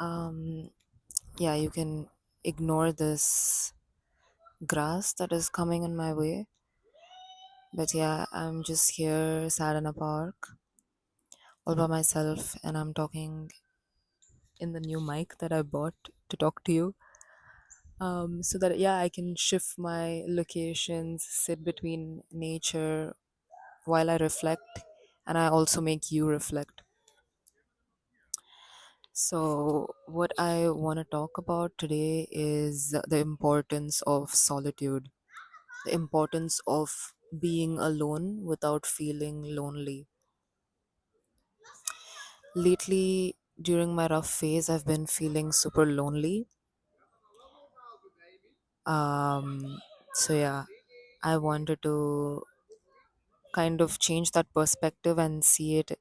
Um, yeah, you can ignore this grass that is coming in my way. But yeah, I'm just here sat in a park all by myself and I'm talking in the new mic that I bought to talk to you. So that yeah, I can shift my locations, sit between nature while I reflect, and I also make you reflect. So, what I want to talk about today is the importance of solitude, the importance of being alone without feeling lonely. Lately, during my rough phase, I've been feeling super lonely. So, yeah, I wanted to kind of change that perspective and see it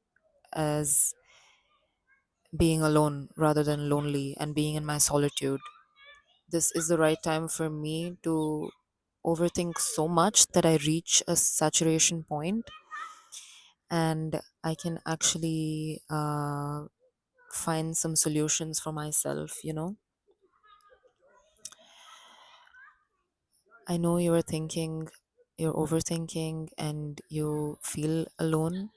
as being alone rather than lonely and being in my solitude. This is the right time for me to overthink so much that I reach a saturation point and I can actually find some solutions for myself. I know you're overthinking and you feel alone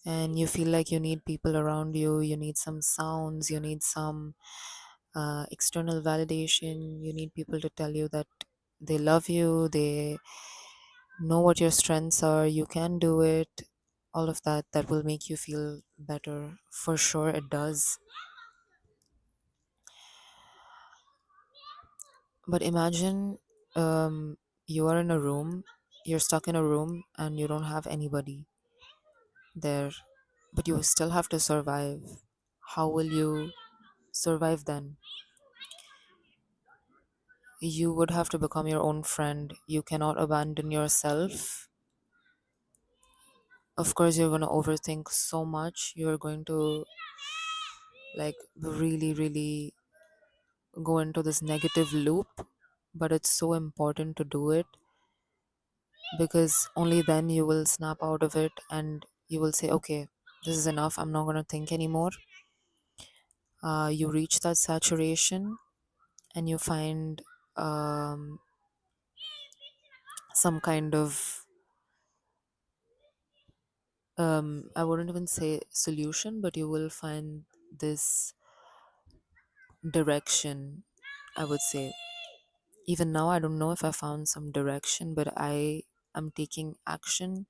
and you feel like you need people around you, you need some sounds, you need some external validation, you need people to tell you that they love you, they know what your strengths are, you can do it, all of that will make you feel better. For sure, it does. But imagine you are in a room, you're stuck in a room, and you don't have anybody there, but you still have to survive. How will you survive then? You would have to become your own friend. You cannot abandon yourself. Of course, you're going to overthink so much. You're going to like really, really go into this negative loop, but it's so important to do it because only then you will snap out of it and you will say, okay, this is enough. I'm not going to think anymore. You reach that saturation and you find um, some kind of, I wouldn't even say solution, but you will find this direction, I would say. Even now, I don't know if I found some direction, but I am taking action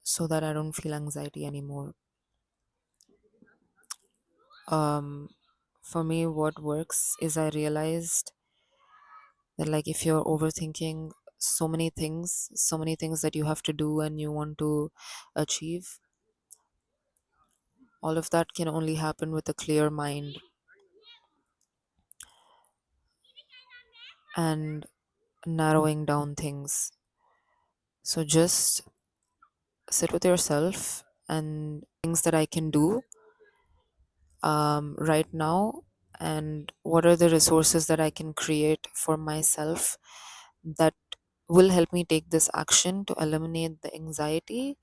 so that I don't feel anxiety anymore. Um, for me, what works is I realized that, like, if you're overthinking so many things that you have to do and you want to achieve, all of that can only happen with a clear mind and narrowing down things. So just sit with yourself and things that I can do right now, and what are the resources that I can create for myself that will help me take this action to eliminate the anxiety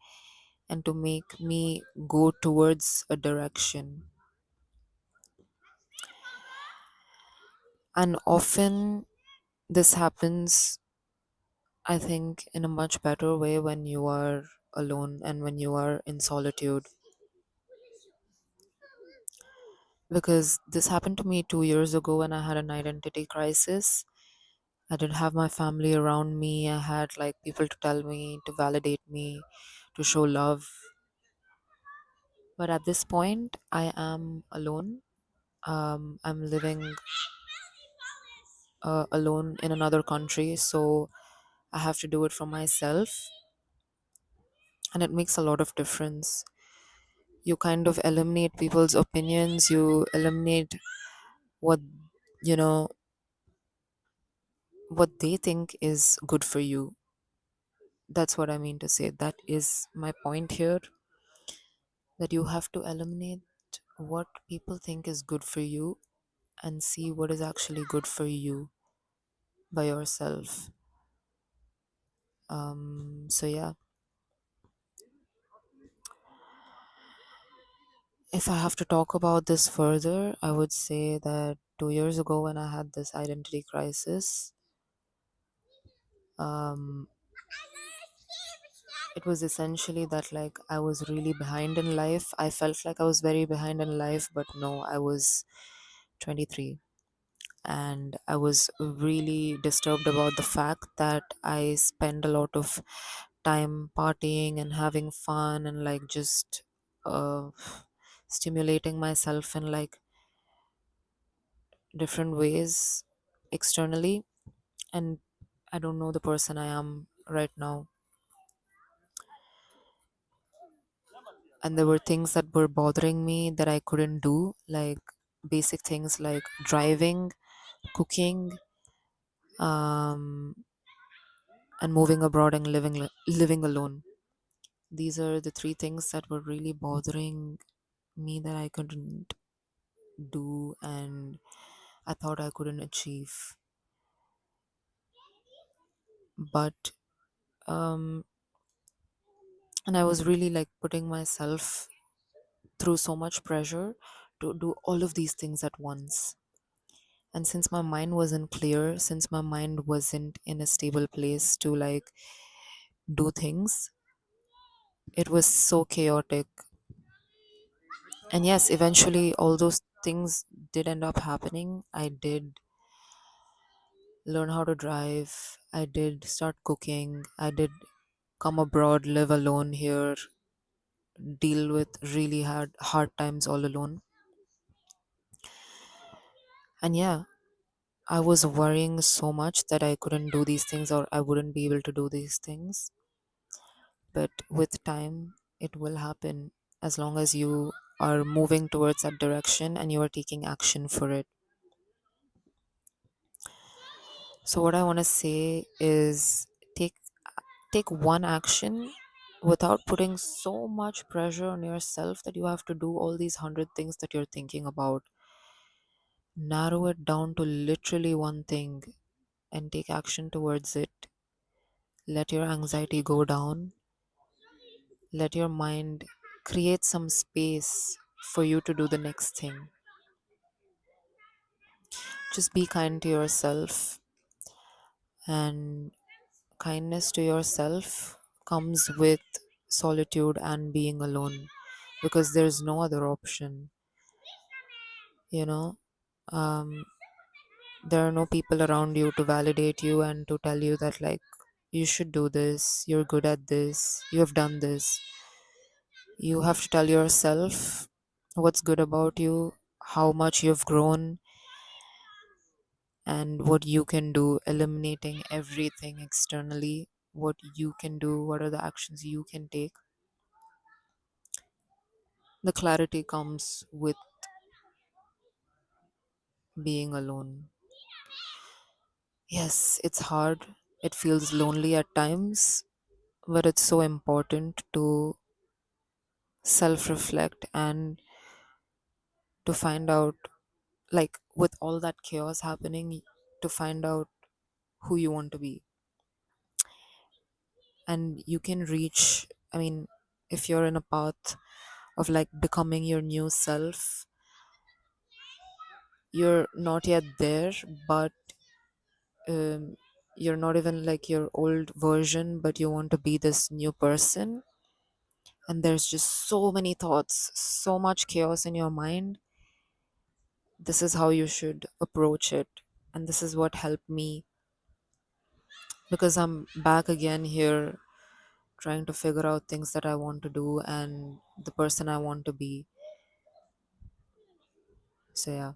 and to make me go towards a direction. And often this happens, I think, in a much better way when you are alone and when you are in solitude. Because this happened to me 2 years ago when I had an identity crisis. I didn't have my family around me. I had like people to tell me, to validate me, to show love. But at this point, I am alone. I'm living alone in another country, so I have to do it for myself, and it makes a lot of difference. You kind of eliminate people's opinions. You eliminate what you know what they think is good for you. That's what I mean to say. That is my point here, that you have to eliminate what people think is good for you and see what is actually good for you by yourself. So yeah, If I have to talk about this further, I would say that 2 years ago, when I had this identity crisis, um, it was essentially that, like, I was really behind in life. I felt like I was very behind in life, but no, I was 23, and I was really disturbed about the fact that I spend a lot of time partying and having fun and, like, just uh, stimulating myself in, like, different ways externally, and I don't know the person I am right now. And there were things that were bothering me that I couldn't do, like basic things like driving, cooking, um, and moving abroad and living alone. These are the three things that were really bothering me that I couldn't do, and I thought I couldn't achieve. But um, and I was really, like, putting myself through so much pressure to do all of these things at once. And since my mind wasn't clear, since my mind wasn't in a stable place to, like, do things, it was so chaotic. And yes, eventually all those things did end up happening. I did learn how to drive, I did start cooking, I did come abroad, live alone here, deal with really hard times all alone. And yeah, I was worrying so much that I couldn't do these things or I wouldn't be able to do these things. But with time, it will happen as long as you are moving towards that direction and you are taking action for it. So what I want to say is, take take one action without putting so much pressure on yourself that you have to do all these 100 things that you're thinking about. Narrow it down to literally one thing and take action towards it. Let your anxiety go down. Let your mind create some space for you to do the next thing. Just be kind to yourself, and kindness to yourself comes with solitude and being alone, because there's no other option, you know. um, there are no people around you to validate you and to tell you that, like, you should do this, you're good at this, you have done this. You have to tell yourself what's good about you, how much you've grown, and what you can do, eliminating everything externally. What you can do, what are the actions you can take. The clarity comes with being alone. Yes, it's hard, it feels lonely at times, but it's so important to self reflect and to find out, like, with all that chaos happening, to find out who you want to be. And you can reach, I mean, if you're in a path of, like, becoming your new self, you're not yet there, but um, you're not even like your old version, but you want to be this new person, and there's just so many thoughts, so much chaos in your mind. This is how you should approach it, and this is what helped me, because I'm back again here trying to figure out things that I want to do and the person I want to be. So yeah.